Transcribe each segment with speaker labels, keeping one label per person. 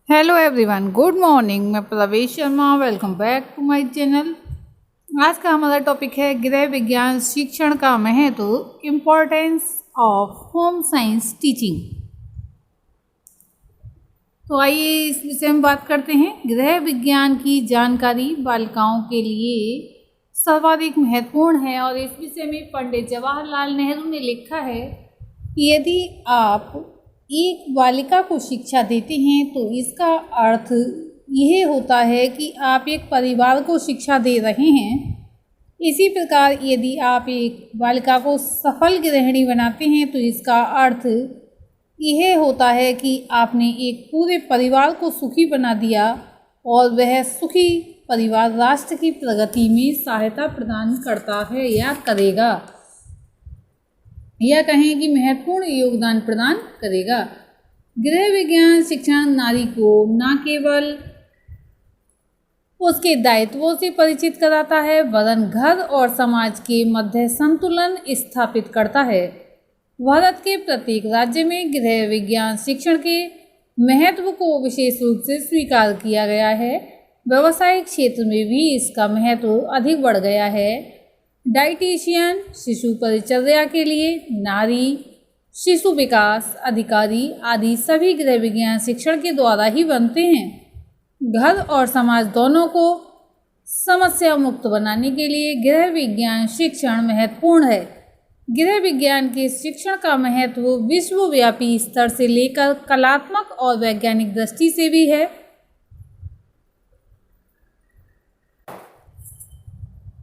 Speaker 1: Hello everyone, good morning. मैं Pravesh Sharma, welcome back to my channel. आज का हमारा टॉपिक है गृह विज्ञान शिक्षण का महत्व, importance of home science teaching. तो आइए इस विषय में बात करते हैं। गृह विज्ञान की जानकारी बालिकाओं के लिए सर्वाधिक महत्वपूर्ण है और इस विषय में पंडित जवाहरलाल नेहरू ने लिखा है कि यदि आप एक बालिका को शिक्षा देते हैं तो इसका अर्थ यह होता है कि आप एक परिवार को शिक्षा दे रहे हैं। इसी प्रकार यदि आप एक बालिका को सफल गृहिणी बनाते हैं तो इसका अर्थ यह होता है कि आपने एक पूरे परिवार को सुखी बना दिया और वह सुखी परिवार राष्ट्र की प्रगति में सहायता प्रदान करता है या करेगा, या कहें कि महत्वपूर्ण योगदान प्रदान करेगा। गृह विज्ञान शिक्षण नारी को न केवल उसके दायित्वों से परिचित कराता है वरन घर और समाज के मध्य संतुलन स्थापित करता है। भारत के प्रत्येक राज्य में गृह विज्ञान शिक्षण के महत्व को विशेष रूप से स्वीकार किया गया है। व्यावसायिक क्षेत्र में भी इसका महत्व अधिक बढ़ गया है। डाइटिशियन, शिशु परिचर्या के लिए नारी, शिशु विकास अधिकारी आदि सभी गृह विज्ञान शिक्षण के द्वारा ही बनते हैं। घर और समाज दोनों को समस्या मुक्त बनाने के लिए गृह विज्ञान शिक्षण महत्वपूर्ण है। गृह विज्ञान के शिक्षण का महत्व विश्वव्यापी स्तर से लेकर कलात्मक और वैज्ञानिक दृष्टि से भी है।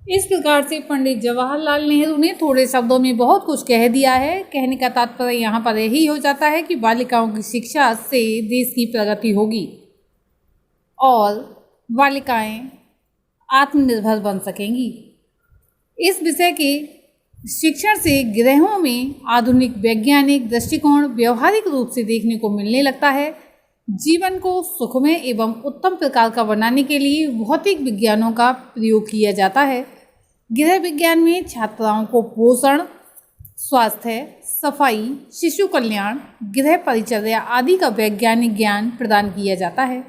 Speaker 1: इस प्रकार से पंडित जवाहरलाल नेहरू ने थोड़े शब्दों में बहुत कुछ कह दिया है। कहने का तात्पर्य यहाँ पर यही हो जाता है कि बालिकाओं की शिक्षा से देश की प्रगति होगी और बालिकाएं आत्मनिर्भर बन सकेंगी। इस विषय के शिक्षण से गृहों में आधुनिक वैज्ञानिक दृष्टिकोण व्यवहारिक रूप से देखने को मिलने लगता है। जीवन को सुखमय एवं उत्तम प्रकार का बनाने के लिए भौतिक विज्ञानों का प्रयोग किया जाता है। गृह विज्ञान में छात्राओं को पोषण, स्वास्थ्य, सफाई, शिशु कल्याण, गृह परिचर्या आदि का वैज्ञानिक ज्ञान प्रदान किया जाता है।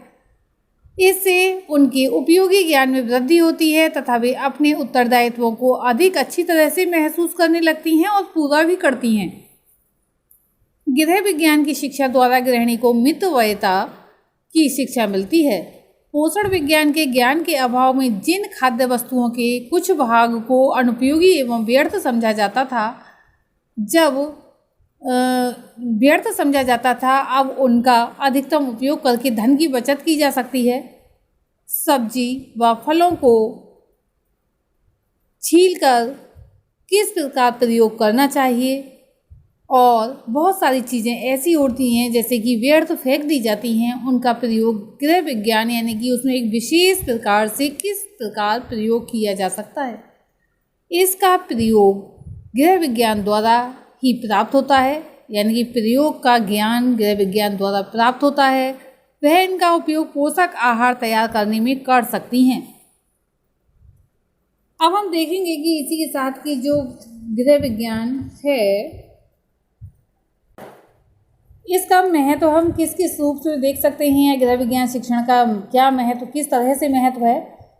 Speaker 1: इससे उनके उपयोगी ज्ञान में वृद्धि होती है तथा वे अपने उत्तरदायित्वों को अधिक अच्छी तरह से महसूस करने लगती हैं और पूरा भी करती हैं। गृह विज्ञान की शिक्षा द्वारा गृहिणी को मितव्ययता की शिक्षा मिलती है। पोषण विज्ञान के ज्ञान के अभाव में जिन खाद्य वस्तुओं के कुछ भाग को अनुपयोगी एवं व्यर्थ समझा जाता था, अब उनका अधिकतम उपयोग करके धन की बचत की जा सकती है। सब्जी व फलों को छीलकर किस प्रकार प्रयोग करना चाहिए और बहुत सारी चीज़ें ऐसी होती हैं जैसे कि व्यर्थ फेंक दी जाती हैं, उनका प्रयोग गृह विज्ञान यानी कि उसमें एक विशेष प्रकार से किस प्रकार प्रयोग किया जा सकता है, इसका प्रयोग गृह विज्ञान द्वारा ही प्राप्त होता है। यानी कि प्रयोग का ज्ञान गृह विज्ञान द्वारा प्राप्त होता है। वह इनका उपयोग पोषक आहार तैयार करने में कर सकती हैं। अब हम देखेंगे कि इसी के साथ की जो गृह विज्ञान है इसका महत्व हम किस किस रूप से देख सकते हैं। गृह विज्ञान शिक्षण का क्या महत्व, किस तरह से महत्व है।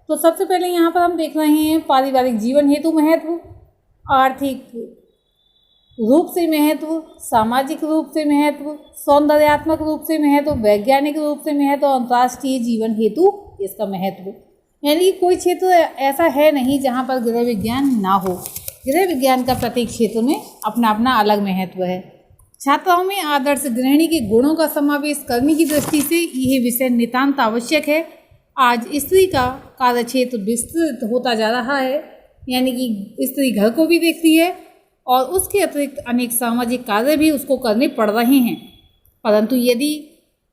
Speaker 1: तो सबसे पहले यहाँ पर हम देख रहे हैं पारिवारिक जीवन हेतु महत्व, आर्थिक रूप से महत्व, सामाजिक रूप से महत्व, सौंदर्यात्मक रूप से महत्व, वैज्ञानिक रूप से महत्व और अंतर्राष्ट्रीय जीवन हेतु इसका महत्व। यानी कोई क्षेत्र ऐसा है नहीं जहाँ पर गृह विज्ञान ना हो। गृह विज्ञान का प्रत्येक क्षेत्र में अपना अपना अलग महत्व है। छात्राओं में आदर्श गृहिणी के गुणों का समावेश करने की दृष्टि से यह विषय नितांत आवश्यक है। आज स्त्री का कार्यक्षेत्र विस्तृत होता जा रहा है, यानी कि स्त्री घर को भी देखती है और उसके अतिरिक्त अनेक सामाजिक कार्य भी उसको करने पड़ रहे हैं। परंतु यदि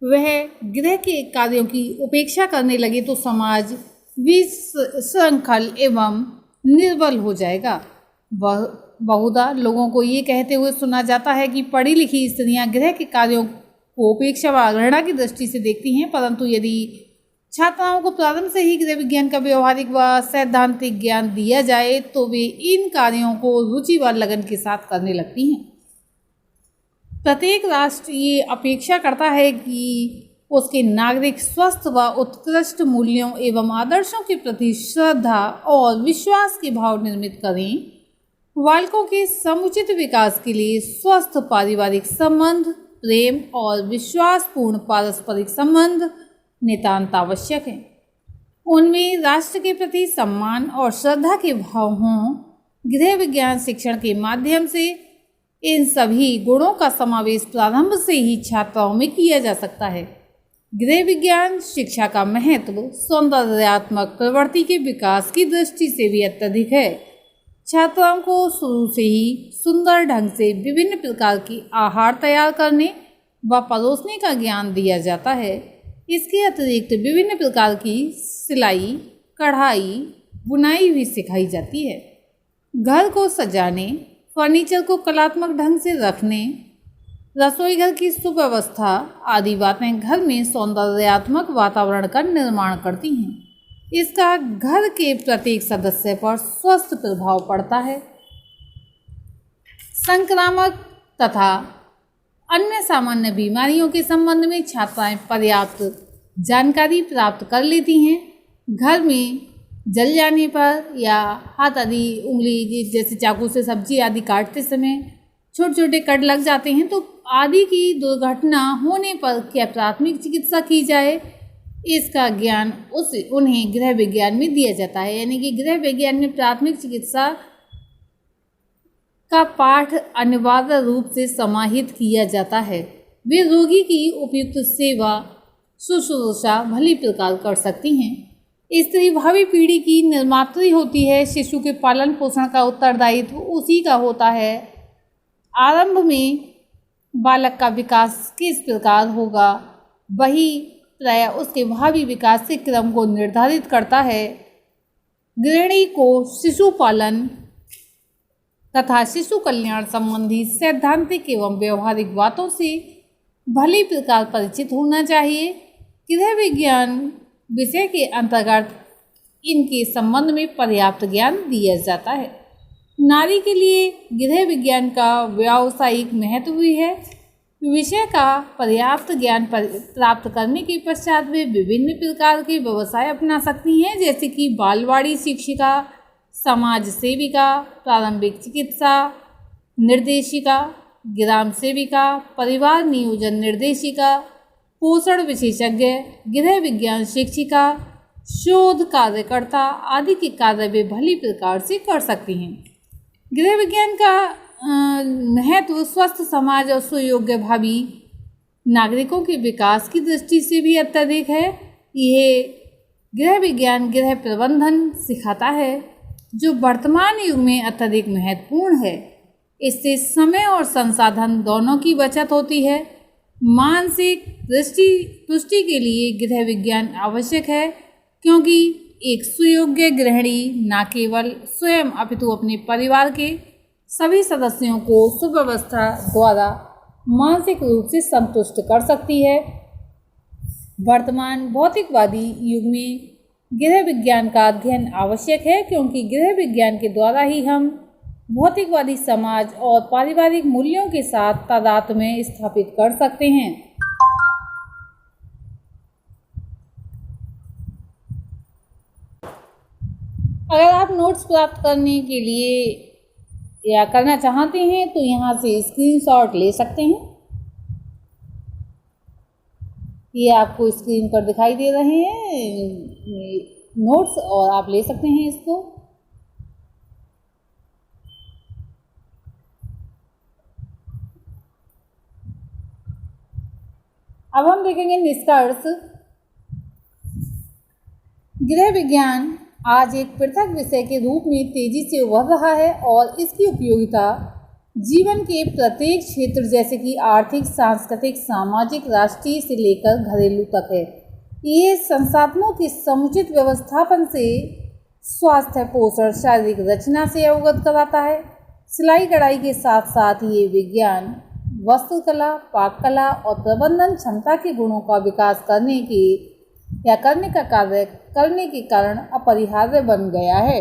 Speaker 1: वह गृह के कार्यों की उपेक्षा करने लगे तो समाज विशृंखल एवं निर्बल हो जाएगा। बहुधा लोगों को ये कहते हुए सुना जाता है कि पढ़ी लिखी स्त्रियां गृह के कार्यों को उपेक्षा व अवहेलना की दृष्टि से देखती हैं। परंतु यदि छात्राओं को प्रारंभ से ही गृह विज्ञान का व्यवहारिक व सैद्धांतिक ज्ञान दिया जाए तो वे इन कार्यों को रुचि व लगन के साथ करने लगती हैं। प्रत्येक राष्ट्र ये अपेक्षा करता है कि उसके नागरिक स्वस्थ व उत्कृष्ट मूल्यों एवं आदर्शों के प्रति श्रद्धा और विश्वास के भाव निर्मित करें। बालकों के समुचित विकास के लिए स्वस्थ पारिवारिक संबंध, प्रेम और विश्वासपूर्ण पारस्परिक संबंध नितांत आवश्यक है। उनमें राष्ट्र के प्रति सम्मान और श्रद्धा के भाव हों। गृह विज्ञान शिक्षण के माध्यम से इन सभी गुणों का समावेश प्रारंभ से ही छात्राओं में किया जा सकता है। गृह विज्ञान शिक्षा का महत्व सौंदर्यात्मक प्रवृत्ति के विकास की दृष्टि से भी अत्यधिक है। छात्राओं को शुरू से ही सुंदर ढंग से विभिन्न प्रकार की आहार तैयार करने व परोसने का ज्ञान दिया जाता है। इसके अतिरिक्त विभिन्न प्रकार की सिलाई, कढ़ाई, बुनाई भी सिखाई जाती है। घर को सजाने, फर्नीचर को कलात्मक ढंग से रखने, रसोई घर की सुव्यवस्था आदि बातें घर में सौंदर्यात्मक वातावरण का निर्माण करती हैं। इसका घर के प्रत्येक सदस्य पर स्वस्थ प्रभाव पड़ता है। संक्रामक तथा अन्य सामान्य बीमारियों के संबंध में छात्राएं पर्याप्त जानकारी प्राप्त कर लेती हैं। घर में जल जाने पर या हाथ आदि, उंगली जैसे चाकू से सब्जी आदि काटते समय छोटे छोटे कट लग जाते हैं, तो आदि की दुर्घटना होने पर क्या प्राथमिक चिकित्सा की जाए, इसका ज्ञान उन्हें गृह विज्ञान में दिया जाता है। यानी कि गृह विज्ञान में प्राथमिक चिकित्सा का पाठ अनिवार्य रूप से समाहित किया जाता है। वे रोगी की उपयुक्त सेवा शुश्रूषा भली प्रकार कर सकती हैं। स्त्री भावी पीढ़ी की निर्मात्री होती है। शिशु के पालन पोषण का उत्तरदायित्व उसी का होता है। आरंभ में बालक का विकास किस प्रकार होगा, वही प्राय उसके भावी विकास के क्रम को निर्धारित करता है। गृहिणी को शिशु पालन तथा शिशु कल्याण संबंधी सैद्धांतिक एवं व्यवहारिक बातों से भली प्रकार परिचित होना चाहिए। गृह विज्ञान विषय के अंतर्गत इनके संबंध में पर्याप्त ज्ञान दिया जाता है। नारी के लिए गृह विज्ञान का व्यावसायिक महत्व भी है। विषय का पर्याप्त ज्ञान प्राप्त करने के पश्चात वे विभिन्न प्रकार के व्यवसाय अपना सकती हैं, जैसे कि बालवाड़ी शिक्षिका, समाज सेविका, प्रारंभिक चिकित्सा निर्देशिका, ग्राम सेविका, परिवार नियोजन निर्देशिका, पोषण विशेषज्ञ, गृह विज्ञान शिक्षिका, शोध कार्यकर्ता आदि के कार्य वे भली प्रकार से कर सकती हैं। गृह विज्ञान का महत्व स्वस्थ समाज और सुयोग्य भावी नागरिकों के विकास की दृष्टि से भी अत्यधिक है। यह गृह विज्ञान गृह प्रबंधन सिखाता है, जो वर्तमान युग में अत्यधिक महत्वपूर्ण है। इससे समय और संसाधन दोनों की बचत होती है। मानसिक पुष्टि के लिए गृह विज्ञान आवश्यक है, क्योंकि एक सुयोग्य गृहिणी न केवल स्वयं अपितु अपने परिवार के सभी सदस्यों को सुव्यवस्था द्वारा मानसिक रूप से संतुष्ट कर सकती है। वर्तमान भौतिकवादी युग में गृह विज्ञान का अध्ययन आवश्यक है, क्योंकि गृह विज्ञान के द्वारा ही हम भौतिकवादी समाज और पारिवारिक मूल्यों के साथ तादात्म्य स्थापित कर सकते हैं। अगर आप नोट्स प्राप्त करने के लिए या करना चाहते हैं तो यहाँ से स्क्रीनशॉट ले सकते हैं। ये आपको स्क्रीन पर दिखाई दे रहे हैं नोट्स, और आप ले सकते हैं इसको। अब हम देखेंगे निष्कर्ष। गृह विज्ञान आज एक पृथक विषय के रूप में तेजी से उभर रहा है और इसकी उपयोगिता जीवन के प्रत्येक क्षेत्र जैसे कि आर्थिक, सांस्कृतिक, सामाजिक, राष्ट्रीय से लेकर घरेलू तक है। ये संसाधनों के समुचित व्यवस्थापन से स्वास्थ्य, पोषण, शारीरिक रचना से अवगत कराता है। सिलाई कढ़ाई के साथ साथ ये विज्ञान वस्त्रकला, पाककला और प्रबंधन क्षमता के गुणों का विकास करने का कार्य करने के कारण अपरिहार्य बन गया है।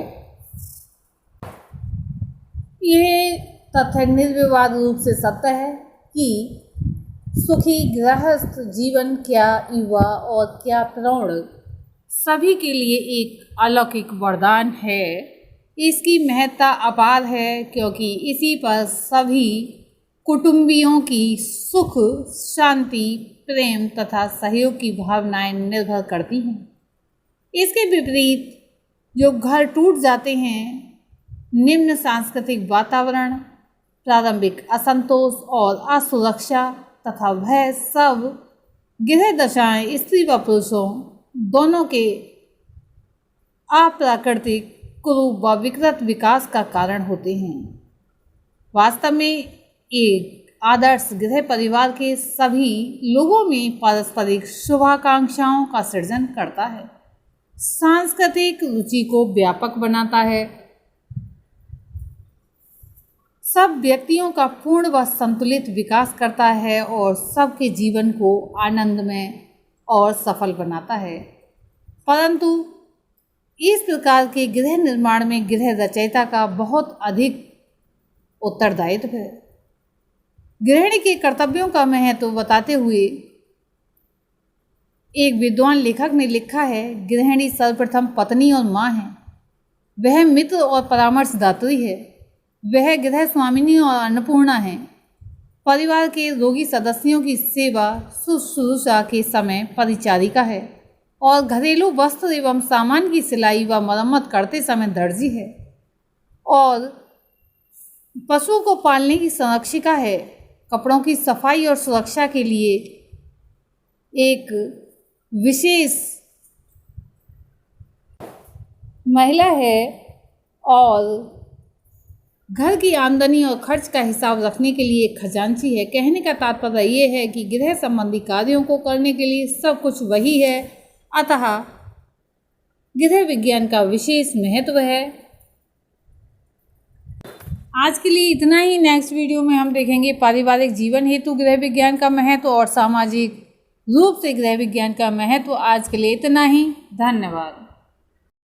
Speaker 1: ये तथ्य निर्विवाद रूप से सत्य है कि सुखी गृहस्थ जीवन क्या युवा और क्या प्रौढ़ सभी के लिए एक अलौकिक वरदान है। इसकी महत्ता अपार है क्योंकि इसी पर सभी कुटुंबियों की सुख, शांति, प्रेम तथा सहयोग की भावनाएं निर्भर करती हैं। इसके विपरीत जो घर टूट जाते हैं, निम्न सांस्कृतिक वातावरण, प्रारंभिक असंतोष और असुरक्षा तथा वह सब गृह दशाएं स्त्री व पुरुषों दोनों के अप्राकृतिक, कुरूप व विकृत विकास का कारण होते हैं। वास्तव में एक आदर्श गृह परिवार के सभी लोगों में पारस्परिक शुभाकांक्षाओं का सृजन करता है, सांस्कृतिक रुचि को व्यापक बनाता है, सब व्यक्तियों का पूर्ण व संतुलित विकास करता है और सबके जीवन को आनंदमय और सफल बनाता है। परंतु इस प्रकार के गृह निर्माण में गृह रचयिता का बहुत अधिक उत्तरदायित्व है। गृहिणी के कर्तव्यों का महत्व बताते हुए एक विद्वान लेखक ने लिखा है, गृहिणी सर्वप्रथम पत्नी और माँ है, वह मित्र और परामर्शदात्री है, वह गृह स्वामिनी और अन्नपूर्णा है, परिवार के रोगी सदस्यों की सेवा शुश्रूषा के समय परिचारिका है और घरेलू वस्त्र एवं सामान की सिलाई व मरम्मत करते समय दर्जी है और पशुओं को पालने की संरक्षिका है, कपड़ों की सफाई और सुरक्षा के लिए एक विशेष महिला है और घर की आमदनी और खर्च का हिसाब रखने के लिए एक खजांची है। कहने का तात्पर्य ये है कि गृह संबंधी कार्यों को करने के लिए सब कुछ वही है, अतः गृह विज्ञान का विशेष महत्व है। आज के लिए इतना ही। नेक्स्ट वीडियो में हम देखेंगे पारिवारिक जीवन हेतु गृह विज्ञान का महत्व और सामाजिक रूप से गृह विज्ञान का महत्व। आज के लिए इतना ही। धन्यवाद।